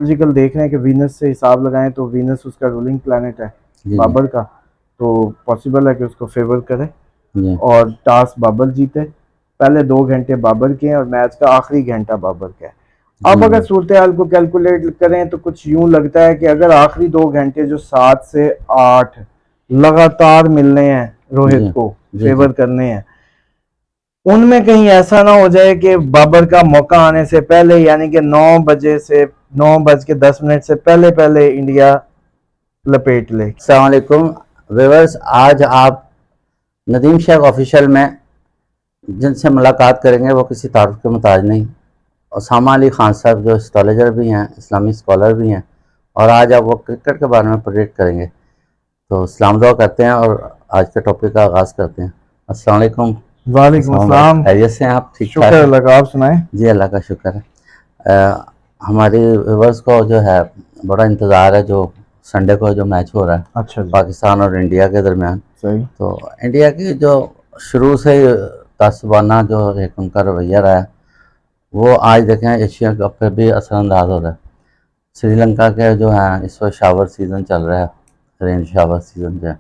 Astrological देख रहे हैं कि वीनस से हिसाब लगाएं तो वीनस उसका रूलिंग प्लैनेट है जी बाबर का, तो पॉसिबल है कि उसको फेवर करे जी और टॉस बाबर जीते। पहले 2 घंटे बाबर के हैं और मैच का आखिरी घंटा बाबर का है। जी अब अगर जी सूरत हाल को कैलकुलेट करें तो कुछ यूं लगता है कि अगर आखिरी 2 घंटे जो 7 से 8 लगातार मिलने हैं रोहित जी को, जी जी फेवर करने हैं, उनमें कहीं ऐसा ना हो जाए कि बाबर का मौका आने से पहले, यानी कि 9 बज के 10 मिनट से पहले पहले इंडिया लपेट ले। अस्सलाम वालेकुम व्यूअर्स। आज आप नदीम शेख ऑफिशियल में जिनसे मुलाकात करेंगे वो किसी तारुफ के मुताज नहीं, उसामा अली खान साहब जो एस्ट्रोलॉजर भी हैं, इस्लामी स्कॉलर भी हैं, और आज आप वो क्रिकेट के बारे में प्रेडिक्ट करेंगे। तो इस्लाम दुआ करते हैं और आज के टॉपिक का आगाज़ करते हैं। अस्सलाम वालेकुम वालेकुम उसामा भाई, अस्सलाम। खैरियत से हैं आप? ठीक ठाक शुक्र हैं? अल्लाह का, आप सुनाएं। जी अल्लाह का शुक्र है। हमारे व्यूअर्स को जो है बड़ा इंतज़ार है जो संडे को जो मैच हो रहा है अच्छा जी। पाकिस्तान और इंडिया के दरमियान। सही। तो इंडिया की जो शुरू से ही तासुबाना जो एक उनका रवैया रहा है, वो आज देखें एशिया कप पे भी असरअंदाज हो रहा है। श्रीलंका के जो हैं इस वक्त शावर सीज़न चल रहा है, रेन शावर सीज़न जो है,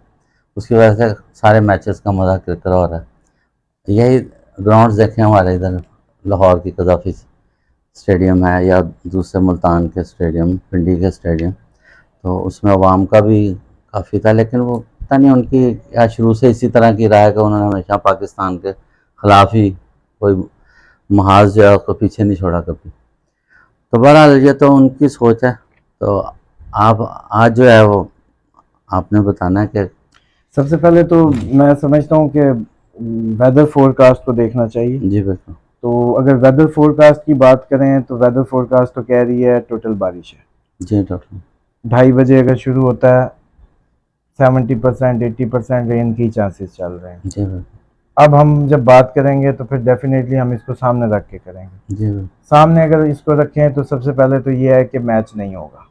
उसकी वजह से सारे मैचेस का मज़ा क्रिकेट हो रहा है। यही ग्राउंड्स देखें हमारे इधर, लाहौर की कदाफ़ी स्टेडियम है या दूसरे मुल्तान के स्टेडियम, पिंडी के स्टेडियम, तो उसमें अवाम का भी काफ़ी था, लेकिन वो पता नहीं उनकी या शुरू से इसी तरह की रहा है कि उन्होंने हमेशा पाकिस्तान के ख़िलाफ़ ही कोई महाज जो है उसको पीछे नहीं छोड़ा कभी। तो बहरहाल ये तो उनकी सोच है। तो आप आज जो है वो आपने बताना है कि सबसे पहले तो मैं समझता हूँ कि वेदर फोरकास्ट को देखना चाहिए। जी बिल्कुल। तो अगर वेदर फोरकास्ट की बात करें तो वेदर फोरकास्ट तो कह रही है टोटल बारिश है। जी डॉक्टर। 2:30 बजे अगर शुरू होता है 70% 80% रेन की चांसेस चल रहे हैं। जी बिल्कुल। अब हम जब बात करेंगे तो फिर डेफिनेटली हम इसको सामने रख के करेंगे। जी बिल्कुल। सामने अगर इसको रखें तो सबसे पहले तो ये है कि मैच नहीं होगा,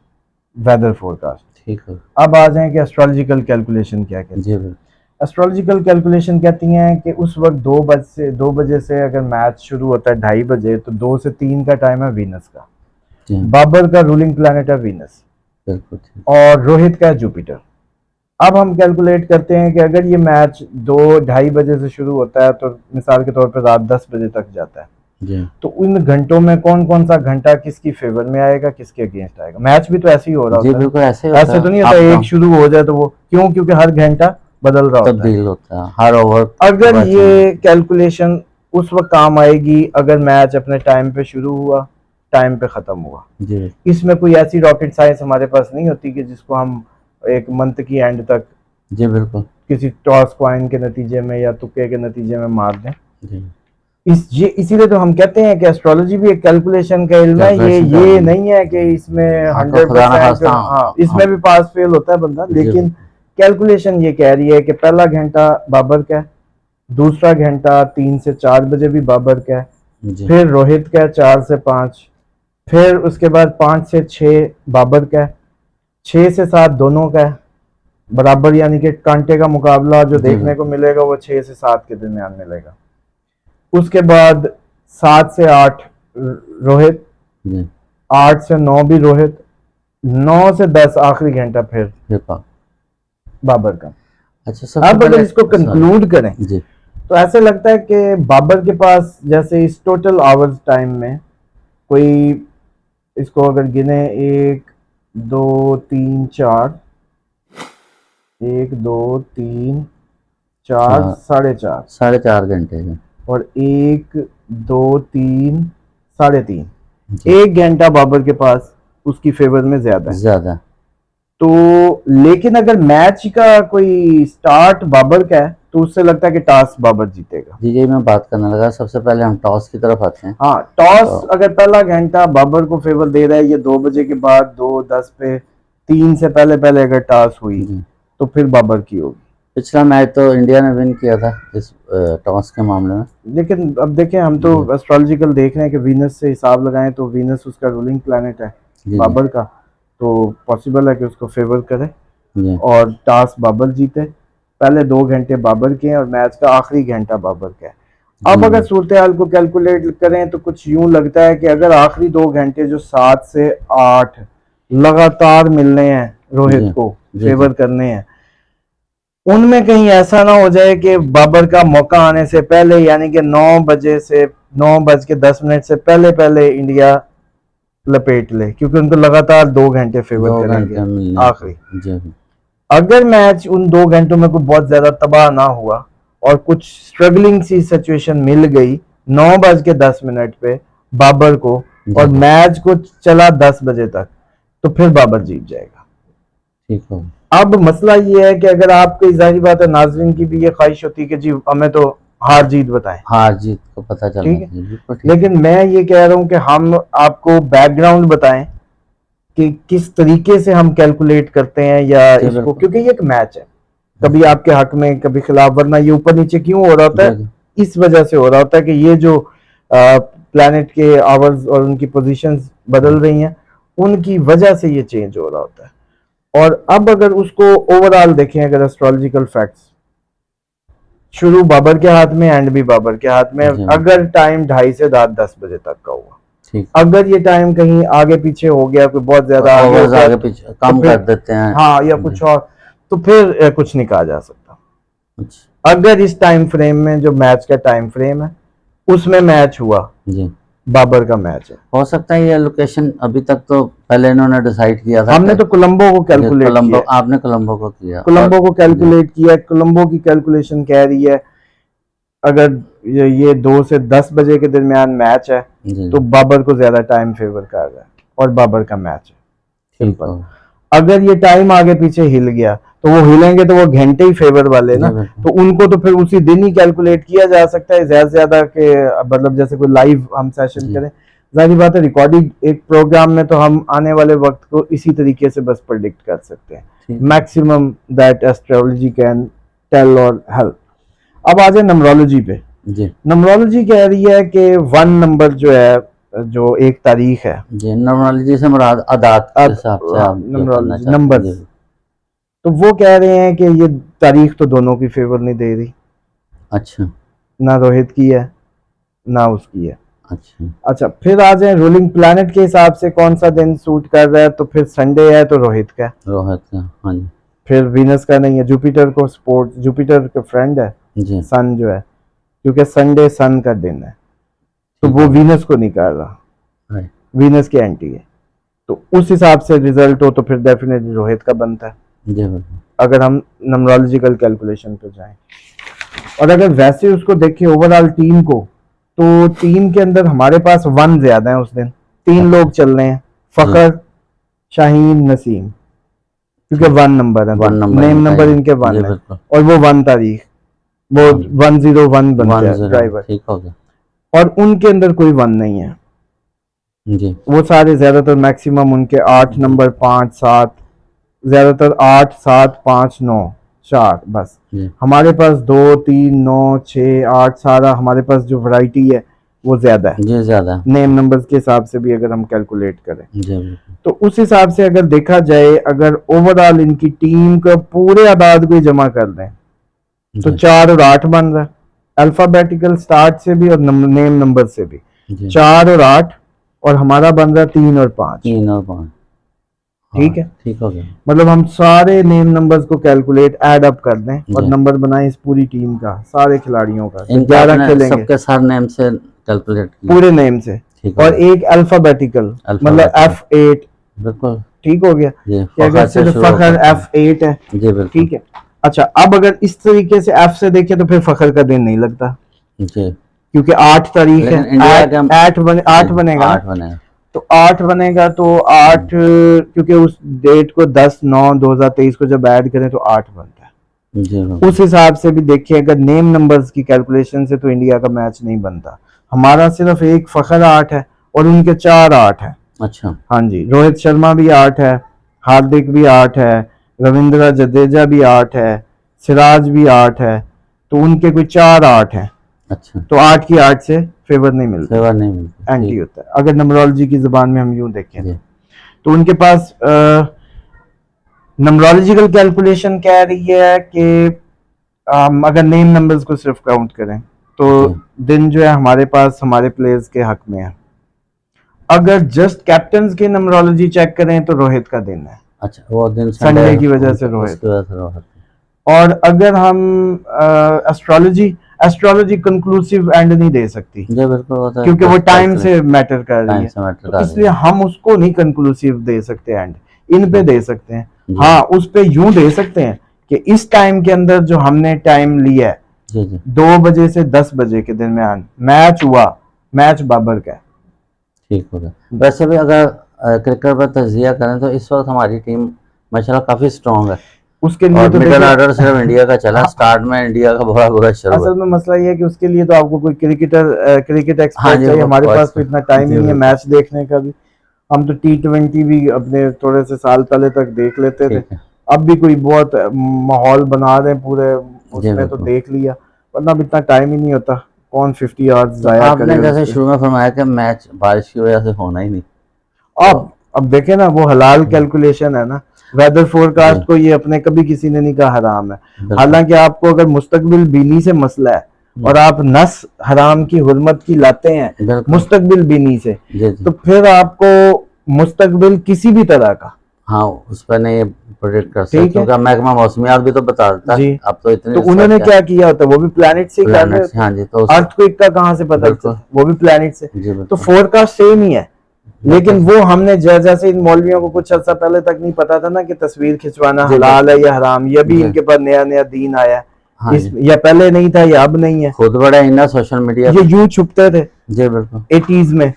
वेदर फोरकास्ट। ठीक है। अब आ जाएं कि एस्ट्रोलॉजिकल कैलकुलेशन क्या कहती जी है। बिल्कुल। एस्ट्रोलॉजिकल कैलकुलेशन कहती हैं कि उस वक्त 2 बजे से अगर मैच शुरू होता है 2:30 बजे, तो 2 से 3 का टाइम है वीनस का। जी बाबर का रूलिंग प्लैनेट है वीनस बिल्कुल। ठीक। और रोहित का है जुपिटर। अब हम कैलकुलेट करते हैं कि अगर ये मैच 2-2:30 बजे से शुरू होता है तो मिसाल के तौर पर रात 10 बजे तक जाता है, जी तो उन घंटों में कौन कौन सा घंटा किसकी फेवर में आएगा, किसके अगेंस्ट आएगा। मैच भी तो ऐसे ही हो रहा जी होता है बिल्कुल, ऐसे ही ना, होता ऐसे तो है नहीं होता आप एक शुरू हो जाए तो वो क्यों, क्योंकि हर घंटा बदल रहा होता है। तब्दील होता है हर ओवर अगर का चेंज। ये कैलकुलेशन उस वक्त काम आएगी अगर मैच अपने टाइम पे शुरू हुआ, टाइम पे खत्म हुआ। जी इसमें कोई ऐसी रॉकेट साइंस हमारे पास नहीं होती कि जिसको हम एक मंथ की एंड तक जी बिल्कुल। किसी टॉस कॉइन के नतीजे में या तुक्के के नतीजे में मार दें। जी इसीलिए तो हम कहते हैं कि एस्ट्रोलॉजी भी एक कैलकुलेशन का इल्म है। ये कैलकुलेशन का ये इल्म है। नहीं है कि इसमें हाँ तो खुदा ना 100%, खास्ता हाँ इसमें हम। भी पास फेल होता है बंदा, जी लेकिन बिल्कुल। कैलकुलेशन ये कह रही है कि पहला घंटा बाबर का है, दूसरा घंटा 3 से 4 बजे भी बाबर का है, जी फिर रोहित का है 4 से 5, फिर उसके बाद 5 से 6 बाबर का है, 6 से 7 दोनों का है बराबर, यानी कि कांटे का मुकाबला जो जी देखने को बिल्कुल। मिलेगा वो 6 से 7 के दरमियान मिलेगा। उसके बाद 7 से 8 रोहित, जी 8 से 9 भी रोहित, 9 से 10 आखिरी घंटा फिर फिर पा बाबर का। अच्छा सबसे अब अगर पहले इसको सॉरी। कंक्लूड करें जी तो ऐसे लगता है कि बाबर के पास जैसे इस टोटल आवर्स टाइम में कोई, इसको अगर गिने 1 2 3 4, 1 2 3 4 4 4.5, 4.5 घंटे हैं। और 1 2 3 3.5, जी 1 घंटा बाबर के पास उसकी फेवर में ज्यादा है। ज़्यादा। तो लेकिन अगर मैच का कोई स्टार्ट बाबर का है तो उससे लगता है कि टॉस बाबर जीतेगा। जी यही मैं बात करने लगा, सबसे पहले हम टॉस की तरफ आते हैं। हाँ, टॉस तो अगर पहला घंटा बाबर को फेवर दे रहा है, ये 2 बजे के बाद 2:10 पे, 3 से पहले पहले अगर टॉस हुई जी तो फिर बाबर की होगी। पिछला मैच तो इंडिया ने विन किया था इस टॉस के मामले में। लेकिन अब देखें, हम तो जी एस्ट्रोलॉजिकल देख रहे हैं कि वीनस से हिसाब लगाएं तो वीनस उसका रूलिंग प्लैनेट है जी जी बाबर का, तो पॉसिबल है कि उसको फेवर करे जी और टॉस बाबर जीते। पहले 2 घंटे बाबर के हैं और मैच का आखिरी घंटा बाबर का है। जी अब अगर जी सूरत हाल को कैलकुलेट करें तो कुछ यूं लगता है कि अगर आखिरी 2 घंटे जो 7 से 8 लगातार मिलने हैं रोहित जी, को, जी, फेवर करने हैं, उनमें कहीं ऐसा ना हो जाए कि बाबर का मौका आने से पहले, यानी कि 9:10 से पहले पहले इंडिया लपेट ले, क्योंकि उनको लगातार 2 घंटे फेवर 2 करेंगे घंटे मिलने आखिरी। को। जी, अगर मैच उन 2 घंटों में कोई बहुत ज्यादा तबाह ना हुआ और कुछ स्ट्रगलिंग सी सिचुएशन मिल गई 9:10 पे बाबर को, और जी, मैच को चला 10 बजे तक, तो फिर बाबर जीत जाएगा। ठीक हो। अब मसला ये है कि अगर आपकी, जाहिर बात है नाजरीन की भी ये ख्वाहिश होती है कि जी हमें तो हार जीत बताएं, हार जीत को पता चलना ठीक है, चाहिए, बिल्कुल ठीक। लेकिन मैं ये कह रहा हूं कि हम आपको बैकग्राउंड बताएं कि किस तरीके से हम कैलकुलेट करते हैं या जी, इसको, बिल्कुल। क्योंकि ये एक मैच है, कभी आपके हक में कभी खिलाफ, वरना ये ऊपर नीचे क्यों हो रहा होता है, जी, इस वजह से हो रहा होता है कि ये जो प्लैनेट के आवर्स और उनकी पोजीशंस बदल रही हैं, उनकी वजह से ये चेंज हो रहा होता है। और अब अगर उसको ओवरऑल देखें, अगर एस्ट्रोलॉजिकल फैक्ट्स, शुरू बाबर के हाथ में, एंड भी बाबर के हाथ में, जी, अगर टाइम 2:30 से रात 10 बजे तक का हुआ, ठीक। अगर ये टाइम कहीं आगे पीछे हो गया, कोई बहुत ज्यादा आगे हो ओवर्स गया, आगे पीछे कम फिर, कर देते हैं। हाँ, या कुछ और, तो फिर कुछ नहीं कहा जा सकता। अच्छा, अगर इस टाइम फ्रेम में, जो मैच का टाइम फ्रेम है, उसमें मैच हुआ, जी, बाबर का मैच है। हो सकता है ये लोकेशन अभी तक तो पहले इन्होंने डिसाइड किया था हमने कि तो कोलंबो को कैलकुलेट कोलंबो, किया, आपने कोलंबो को किया, कोलंबो को जी, कैलकुलेट किया, कोलंबो की कैलकुलेशन कह रही है अगर ये 2 से 10 बजे के दरमियान मैच है, जी, तो बाबर को ज्यादा टाइम फेवर कर रहा है और बाबर का मैच है, ठीक सिंपल। हो। अगर ये टाइम आगे पीछे हिल गया, तो वो हिलेंगे तो वो घंटे ही फेवर वाले ना, जी, बिल्कुल। तो उनको तो फिर उसी दिन ही कैलकुलेट किया जा सकता है, ज्यादा से ज्यादा के, मतलब जैसे कोई लाइव हम सेशन जी, करें, जाहिर बात है रिकॉर्डिंग एक प्रोग्राम में तो हम आने वाले वक्त को इसी तरीके से बस प्रेडिक्ट कर सकते हैं, ठीक। Maximum that astrology can tell और हेल्प। अब आ जाए नंबरोलॉजी पे। जी, नंबरोलॉजी कह रही है कि 1 नंबर जो है, जो एक तारीख है, जी, नॉर्मली से मुराद आदात के हिसाब से आप जो करना नंबरोलॉजी चाहते हैं। नंबर्स, जी, तो वो कह रहे हैं कि ये तारीख तो दोनों की फेवर नहीं दे रही, अच्छा, ना रोहित की है ना उसकी है। अच्छा, अच्छा, फिर आ जाए रूलिंग प्लैनेट के हिसाब से कौन सा दिन सूट कर रहा है, तो फिर संडे है तो रोहित का है, रोहित का, हाँ जी, फिर वीनस का नहीं है, जुपिटर को स्पोर्ट, जुपिटर का फ्रेंड है जी, सन जो है, क्योंकि संडे सन का दिन है, तो ठीक वो है, वीनस को नहीं कर रहा, राइट, वीनस के एंटी है, तो उस हिसाब से रिजल्ट हो तो फिर डेफिनेटली रोहित का बनता है, जी, बिल्कुल, अगर हम नंबरोलॉजिकल कैलकुलेशन पे जाएं। और अगर वैसे उसको देखें ओवरऑल टीम को, तो टीम के अंदर हमारे पास 1 ज्यादा है उस दिन, 3 लोग चल रहे हैं, फखर, शाहीन, नसीम, क्योंकि 1 नंबर है, 1 नंबर नेम इनका नंबर है। इनके 1 जी, है, बिल्कुल, और वो 1 तारीख, वो 101 बनते हैं 10, ड्राइवर, ठीक हो गया, और उनके अंदर कोई 1 नहीं है, जी, वो सारे ज्यादातर मैक्सिमम उनके 8 जी, नंबर, 5, 7, ज्यादातर 8, 7, 5, 9, 4 बस। जी, हमारे पास 2, 3, 9, 6, 8, सारा हमारे पास जो वैरायटी है वो ज्यादा है, जी, ज़्यादा, नेम नंबर्स के हिसाब से भी अगर हम कैलकुलेट करें, जी, बिल्कुल, तो उस हिसाब से अगर देखा जाए, अगर ओवरऑल इनकी टीम का पूरे आदाद को जमा कर दें, तो जी, 4 और 8 बन रहा है, अल्फाबेटिकल स्टार्ट से भी और नेम नंबर से भी, जी, 4 और 8, और हमारा बन रहा है 3 और 5, 3 और 5, हाँ, ठीक है। ठीक हो गया, मतलब हम सारे नेम नंबर्स को कैलकुलेट ऐड अप कर दें और जी, नंबर बनाएं इस पूरी टीम का, सारे खिलाड़ियों का, जो इनका 11 आपने खेलेंगे सबके सर नेम से कैलकुलेट किया, पूरे नेम से, ठीक हो और गया, एक अल्फाबेटिकल, मतलब अल्फाबेटिकल, F8, बिल्कुल, ठीक हो गया, जी, कि अगर फखर से सिर्फ शुरू फखर करते हैं, F8 है, जी, बिल्कुल, ठीक है। अच्छा, अब अगर इस तरीके से F से देखें तो फिर फखर का दिन नहीं लगता, जी, क्योंकि 8 तारीख है, लेकिन इंडिया के 8 बनेगा ना, 8 बनेगा, तो 8 बनेगा, तो 8, क्योंकि उस डेट को 10/9/2023 को जब ऐड करें तो 8 बनता है, जी, बिल्कुल, उस हिसाब से भी देखिए, अगर नेम नंबर्स की कैलकुलेशन से तो इंडिया का मैच नहीं बनता, हमारा सिर्फ एक फखर 8 है और उनके 4 8 है, अच्छा, हाँ जी, रोहित शर्मा भी 8 है, हार्दिक भी 8 है, रविंद्र जडेजा भी 8 है, सिराज भी 8 है, तो उनके कोई 4 8 है, अच्छा, तो 8 की 8 से फेवर नहीं मिलता, सेवा नहीं मिलती, एंटी ठीक, होता है, अगर नंबरोलॉजी की जुबान में हम यूं देखें जी, तो उनके पास नंबरोलॉजिकल कैलकुलेशन कह रही है कि अगर नेम नंबर्स को सिर्फ काउंट करें तो जी, दिन जो है हमारे पास हमारे प्लेयर्स के हक में है, अगर जस्ट कैप्टन की नंबरोलॉजी चेक करें तो रोहित का दिन है, अच्छा, वो दिन संडे की वजह से रोहित। उसकी वजह से रोहित। और अगर हम एस्ट्रोलॉजी एस्ट्रोलॉजी कंक्लूसिव एंड नहीं दे सकती, जी बिल्कुल, वो तो क्योंकि वो टाइम calculation- से मैटर कर रही टाइम है, से मैटर तो कर रही इसलिए है। हम उसको नहीं कंक्लूसिव दे सकते एंड, इन पे दे सकते हैं। जी। हाँ, उस पे यूं दे सकते हैं कि इस टाइम के अंदर जो हमने टाइम लिया है जी जी 2 बजे से 10 बजे के दरमियान मैच हुआ, मैच बाबर का है। ठीक हो गया। वैसे भी अगर क्रिकेट पर तजिया करें तो इस वक्त हमारी टीम माशाल्लाह काफ़ी स्ट्रांग है, उसके लिए और तो मिडल देखो, ऑर्डर सिर्फ इंडिया का चला, स्टार्ट में इंडिया का बड़ा बुरा शुरू असल है। में मसला ये है कि उसके लिए तो आपको कोई क्रिकेट हाँ एक्सपर्ट जी, चाहिए, वो हमारे पास तो expert- इतना टाइम जी ही नहीं है बिल्कुल, मैच देखने का भी। हम तो T20 भी अपने थोड़े से साल पहले तक देख लेते थे, ठीक है। अब भी कोई बहुत माहौल बना रहे पूरे, जी उसमें तो बिल्कुल। देख लिया, वरना अब इतना टाइम ही नहीं होता, कौन 50 आवर्स तो जाया आपने करेगा उस जैसे पे। शुरू में फरमाया कि मैच बारिश की वजह से होना ही नहीं, तो अब देखे ना, वो हलाल कैलकुलेशन है ना, वेदर फोरकास्ट जी को ये अपने कभी किसी ने नहीं कहा हराम है। बिल्कुल। हालांकि आपको अगर मुस्तकबिल बीनी से मसला है और आप नस हराम की हुर्मत की लाते हैं बिल्कुल। मुस्तकबिल बीनी से, जी जी तो फिर आपको मुस्तकबिल किसी भी तरह का, हाँ, उस पर नहीं प्रोडिक्ट कर सकते, ठीक है क्योंकि महकमा मौसमियात भी तो बता देता है। जी। अब तो इतनी तो रिसर्च उन्होंने है क्या किया होता है, वो भी प्लैनेट से ही कर रहे प्लैनेट से। होते हाँ हैं, जी, तो अर्थक्वेक का कहाँ से पता बिल्कुल। चलता, वो भी प्लैनेट से। जी तो बिल्कुल। फोरकास्ट सेम ही है, लेकिन वो हमने जैसे इन मौलवियों को कुछ अर्सा पहले तक नहीं पता था ना कि तस्वीर खिंचवाना जी हलाल है या हराम, ये भी जी इनके पास नया नया दीन आया है, हाँ इस जी, या पहले नहीं था या अब नहीं है, खुद बड़े इन्ना सोशल मीडिया ये पे। यूं छुपते थे जी बिल्कुल। 80s में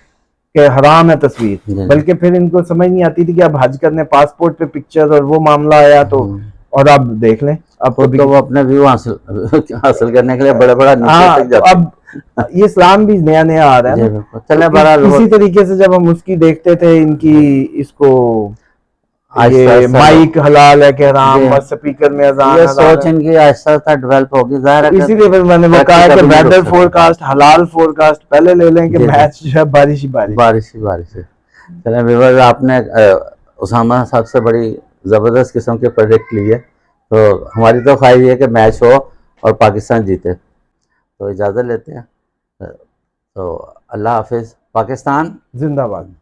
कि हराम है तस्वीर, जी जी बल्कि फिर इनको समझ नहीं आती थी कि अब हज करने पासपोर्ट पे पिक्चर और वो मामला आया तो, और अब देख लें अब खुद कभी तो वो अपने व्यू हासिल हासिल करने के लिए बड़े बड़ा नीचे हाँ, तक तो जाते हैं। अब ये इस्लाम भी नया नया आ रहा है जी ना, बिल्कुल। तो चले बहरहाल इसी तरीके से जब हम उसकी देखते थे इनकी, इसको आहिस्ता ये आहिस्ता माइक हलाल है कि हराम, जी, बस स्पीकर में अजान ये हलाल सोच है, इनकी आहिस्ता आहिस्ता डेवलप होगी, जाहिर है तो कि इसीलिए फिर मैंने वो तरक्की कहा कि कभी नहीं रुक वेदर सकती। फोरकास्ट हलाल फोरकास्ट पहले ले लें कि जी जी मैच जो है बारिश ही बारिश। बारिश ही बारिश है। चलें व्यूअर्स, आपने उसामा साहब से बड़ी ज़बरदस्त किस्म के प्रोजेक्ट लिए, तो हमारी तो ख्वाहिश है कि मैच हो और पाकिस्तान जीते। तो इजाज़त लेते हैं, तो अल्लाह हाफिज़। पाकिस्तान जिंदाबाद।